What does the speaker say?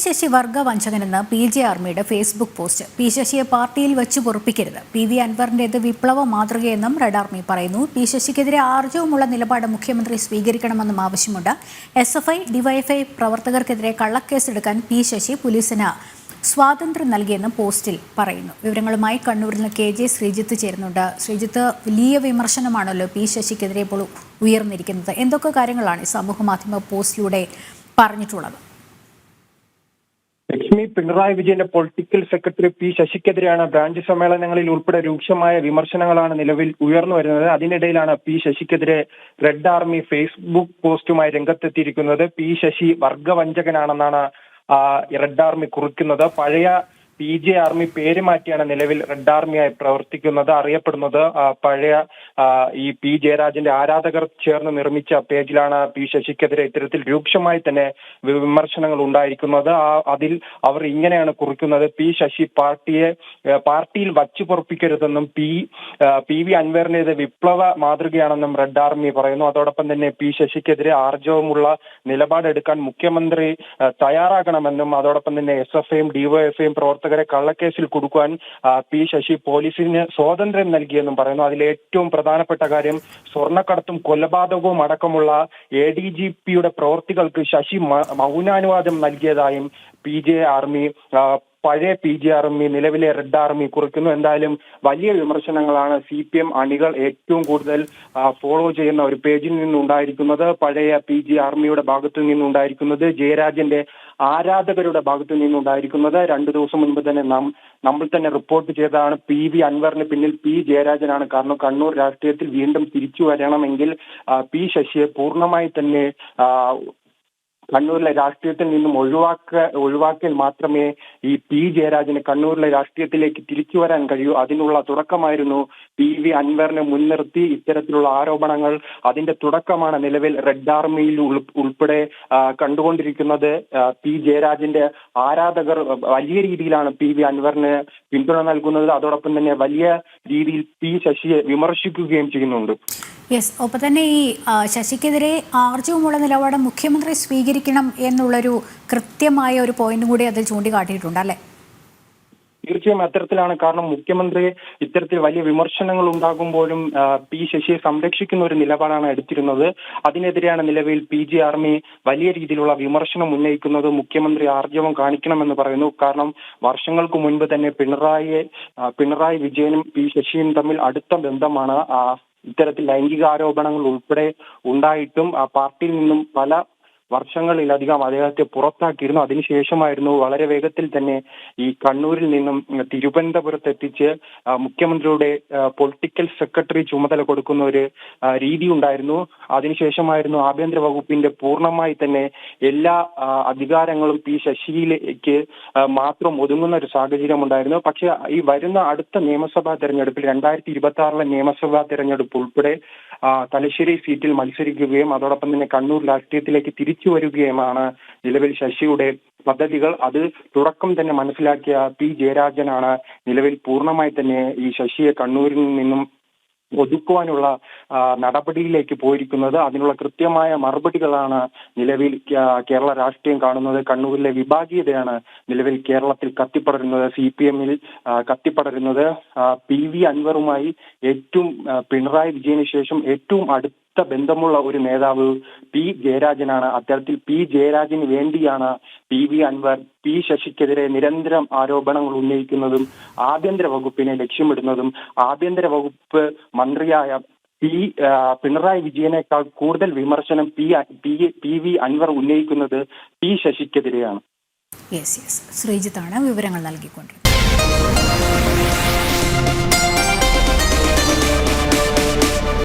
Sasi വർഗവഞ്ചകനെന്ന് PJ ആർമിയുടെ Facebook post. P ശശിയെ പാർട്ടിയിൽ വെച്ച് പൊറുപ്പിക്കരുത്. PV അൻവറിന്റേത് വിപ്ലവ മാതൃകയെന്നും റെഡ് ആർമി പറയുന്നു. പി ശശിക്കെതിരെ ആർജവമുള്ള നിലപാട് മുഖ്യമന്ത്രി സ്വീകരിക്കണമെന്നും ആവശ്യമുണ്ട്. SFI, DYFI പ്രവർത്തകർക്കെതിരെ കള്ളക്കേസെടുക്കാൻ പി ശശി പോലീസിന് സ്വാതന്ത്ര്യം നൽകിയെന്നും പോസ്റ്റിൽ പറയുന്നു. വിവരങ്ങളുമായി കണ്ണൂരിൽ നിന്ന് KJ ശ്രീജിത്ത് ചേരുന്നുണ്ട്. ശ്രീജിത്ത്, വലിയ വിമർശനമാണല്ലോ പി ശശിക്കെതിരെ ഇപ്പോൾ ഉയർന്നിരിക്കുന്നത്. എന്തൊക്കെ കാര്യങ്ങളാണ് ഈ സമൂഹ മാധ്യമ പോസ്റ്റിലൂടെ പറഞ്ഞിട്ടുള്ളത്? ലക്ഷ്മി, പിണറായി വിജയന്റെ പൊളിറ്റിക്കൽ സെക്രട്ടറി പി ശശിക്കെതിരെയാണ് ബ്രാഞ്ച് സമ്മേളനങ്ങളിൽ ഉൾപ്പെടെ രൂക്ഷമായ വിമർശനങ്ങളാണ് നിലവിൽ ഉയർന്നു വരുന്നത്. അതിനിടയിലാണ് പി ശശിക്കെതിരെ റെഡ് ആർമി ഫേസ്ബുക്ക് പോസ്റ്റുമായി രംഗത്തെത്തിയിരിക്കുന്നത്. പി ശശി വർഗവഞ്ചകനാണെന്നാണ് റെഡ് ആർമി കുറിക്കുന്നത്. പഴയ PJ ആർമി പേര് മാറ്റിയാണ് നിലവിൽ റെഡ് ആർമിയായി പ്രവർത്തിക്കുന്നത്. അറിയപ്പെടുന്നത് പഴയ ഈ P ജയരാജന്റെ ആരാധകർ ചേർന്ന് നിർമ്മിച്ച പേജിലാണ് പി ശശിക്കെതിരെ ഇത്തരത്തിൽ രൂക്ഷമായി തന്നെ വിമർശനങ്ങൾ ഉണ്ടായിരിക്കുന്നത്. അതിൽ അവർ ഇങ്ങനെയാണ് കുറിക്കുന്നത്: പി ശശി പാർട്ടിയിൽ വച്ചു പൊറപ്പിക്കരുതെന്നും PV അൻവറിന്റേത് വിപ്ലവ മാതൃകയാണെന്നും റെഡ് ആർമി പറയുന്നു. അതോടൊപ്പം തന്നെ പി ശശിക്കെതിരെ ആർജവമുള്ള നിലപാടെടുക്കാൻ മുഖ്യമന്ത്രി തയ്യാറാകണമെന്നും അതോടൊപ്പം തന്നെ SFIയും DYFIയും പ്രവർത്തകരെ കള്ളക്കേസിൽ കുടുക്കുവാൻ പി ശശി പോലീസിന് സ്വാതന്ത്ര്യം നൽകിയെന്നും പറയുന്നു. അതിൽ ഏറ്റവും പ്രധാനപ്പെട്ട കാര്യം, സ്വർണ്ണക്കടത്തും കൊലപാതകവും അടക്കമുള്ള ADGPയുടെ പ്രവൃത്തികൾക്ക് ശശി മൗനാനുവാദം നൽകിയതായും PJ ആർമി, പഴയ PJ ആർമി, നിലവിലെ റെഡ് ആർമി കുറിക്കുന്നു. എന്തായാലും വലിയ വിമർശനങ്ങളാണ് CPM അണികൾ ഏറ്റവും കൂടുതൽ ഫോളോ ചെയ്യുന്ന ഒരു പേജിൽ നിന്നുണ്ടായിരിക്കുന്നത്. പഴയ PJ ആർമിയുടെ ഭാഗത്തു നിന്നുണ്ടായിരിക്കുന്നത്, ജയരാജന്റെ ആരാധകരുടെ ഭാഗത്തു നിന്നുണ്ടായിരിക്കുന്നത്. 2 ദിവസം മുൻപ് തന്നെ നമ്മൾ തന്നെ റിപ്പോർട്ട് ചെയ്തതാണ്, PV അൻവറിന് പിന്നിൽ P ജയരാജനാണ്. കാരണം കണ്ണൂർ രാഷ്ട്രീയത്തിൽ വീണ്ടും തിരിച്ചു വരണമെങ്കിൽ പി ശശിയെ പൂർണ്ണമായി തന്നെ കണ്ണൂരിലെ രാഷ്ട്രീയത്തിൽ നിന്നും ഒഴിവാക്കിയാൽ മാത്രമേ ഈ P ജയരാജന് കണ്ണൂരിലെ രാഷ്ട്രീയത്തിലേക്ക് തിരിച്ചു വരാൻ കഴിയൂ. അതിനുള്ള തുടക്കമായിരുന്നു PV അൻവറിനെ മുൻനിർത്തി ഇത്തരത്തിലുള്ള ആരോപണങ്ങൾ. അതിന്റെ തുടക്കമാണ് നിലവിൽ റെഡ് ആർമിയിൽ ഉൾപ്പെടെ കണ്ടുകൊണ്ടിരിക്കുന്നത്. P ജയരാജന്റെ ആരാധകർ വലിയ രീതിയിലാണ് PV അൻവറിന് പിന്തുണ നൽകുന്നത്. അതോടൊപ്പം തന്നെ വലിയ രീതിയിൽ പി ശശിയെ വിമർശിക്കുകയും ചെയ്യുന്നുണ്ട്. ഒപ്പം തന്നെ ഈ ശശിക്കെതിരെ ആർജവമുള്ള നിലപാട് മുഖ്യമന്ത്രി സ്വീകരിക്കണം എന്നുള്ളൊരു കൃത്യമായ ഒരു പോയിന്റ് കൂടി അതിൽ ചൂണ്ടിക്കാട്ടിയിട്ടുണ്ട്, അല്ലേ? തീർച്ചയായും അത്തരത്തിലാണ്. കാരണം മുഖ്യമന്ത്രി ഇത്തരത്തിൽ വലിയ വിമർശനങ്ങൾ ഉണ്ടാകുമ്പോഴും പി ശശിയെ സംരക്ഷിക്കുന്ന ഒരു നിലപാടാണ് എടുത്തിരുന്നത്. അതിനെതിരെയാണ് നിലവിൽ PJ ആർമി വലിയ രീതിയിലുള്ള വിമർശനം ഉന്നയിക്കുന്നത്. മുഖ്യമന്ത്രി ആർജവം കാണിക്കണമെന്ന് പറയുന്നു. കാരണം വർഷങ്ങൾക്ക് മുൻപ് തന്നെ പിണറായി വിജയനും പി ശശിയും തമ്മിൽ അടുത്ത ബന്ധമാണ്. ഇത്തരത്തിൽ ലൈംഗികാരോപണങ്ങൾ ഉൾപ്പെടെ ഉണ്ടായിട്ടും ആ പാർട്ടിയിൽ നിന്നും പല വർഷങ്ങളിലധികം അദ്ദേഹത്തെ പുറത്താക്കിയിരുന്നു. അതിനുശേഷമായിരുന്നു വളരെ വേഗത്തിൽ തന്നെ ഈ കണ്ണൂരിൽ നിന്നും തിരുവനന്തപുരത്ത് എത്തിച്ച് മുഖ്യമന്ത്രിയുടെ പൊളിറ്റിക്കൽ സെക്രട്ടറി ചുമതല കൊടുക്കുന്ന ഒരു രീതി ഉണ്ടായിരുന്നു. അതിനുശേഷമായിരുന്നു ആഭ്യന്തര വകുപ്പിന്റെ പൂർണ്ണമായി തന്നെ എല്ലാ അധികാരങ്ങളും പി ശശിയിലേക്ക് മാത്രം ഒതുങ്ങുന്ന ഒരു സാഹചര്യം ഉണ്ടായിരുന്നു. പക്ഷെ ഈ വരുന്ന അടുത്ത നിയമസഭാ തെരഞ്ഞെടുപ്പിൽ 2026 നിയമസഭാ തെരഞ്ഞെടുപ്പ് ഉൾപ്പെടെ തലശ്ശേരി സീറ്റിൽ മത്സരിക്കുകയും അതോടൊപ്പം തന്നെ കണ്ണൂർ രാഷ്ട്രീയത്തിലേക്ക് തിരിച്ചു വരികയുമാണ് നിലവിൽ ശശിയുടെ പദ്ധതികൾ. അത് തുടക്കം തന്നെ മനസ്സിലാക്കിയ P ജയരാജനാണ് നിലവിൽ പൂർണ്ണമായി തന്നെ ഈ ശശിയെ കണ്ണൂരിൽ നിന്നും ഒതുക്കുവാനുള്ള നടപടിയിലേക്ക് പോയിരിക്കുന്നത്. അതിനുള്ള കൃത്യമായ മറുപടികളാണ് നിലവിൽ കേരള രാഷ്ട്രീയം കാണുന്നത്. കണ്ണൂരിലെ വിഭാഗീയതയാണ് നിലവിൽ കേരളത്തിൽ കത്തിപ്പടരുന്നത്, CPM-ൽ കത്തിപ്പടരുന്നത്. PV അൻവറുമായി ഏറ്റവും പിണറായി വിജയന് ശേഷം ഏറ്റവും അടുത്ത ബന്ധമുള്ള ഒരു നേതാവ് P ജയരാജനാണ്. അത്തരത്തിൽ P ജയരാജന് വേണ്ടിയാണ് PV അൻവർ P ശശിക്കെതിരെ നിരന്തരം ആരോപണങ്ങൾ ഉന്നയിക്കുന്നതും ആഭ്യന്തര വകുപ്പിനെ ലക്ഷ്യമിടുന്നതും. ആഭ്യന്തര വകുപ്പ് മന്ത്രിയായ പിണറായി വിജയനേക്കാൾ കൂടുതൽ വിമർശനം PV അൻവർ ഉന്നയിക്കുന്നത് P ശശിക്കെതിരെയാണ്. ശ്രീജിത്താണ് വിവരങ്ങൾ നൽകിക്കൊണ്ടിരുന്നത്.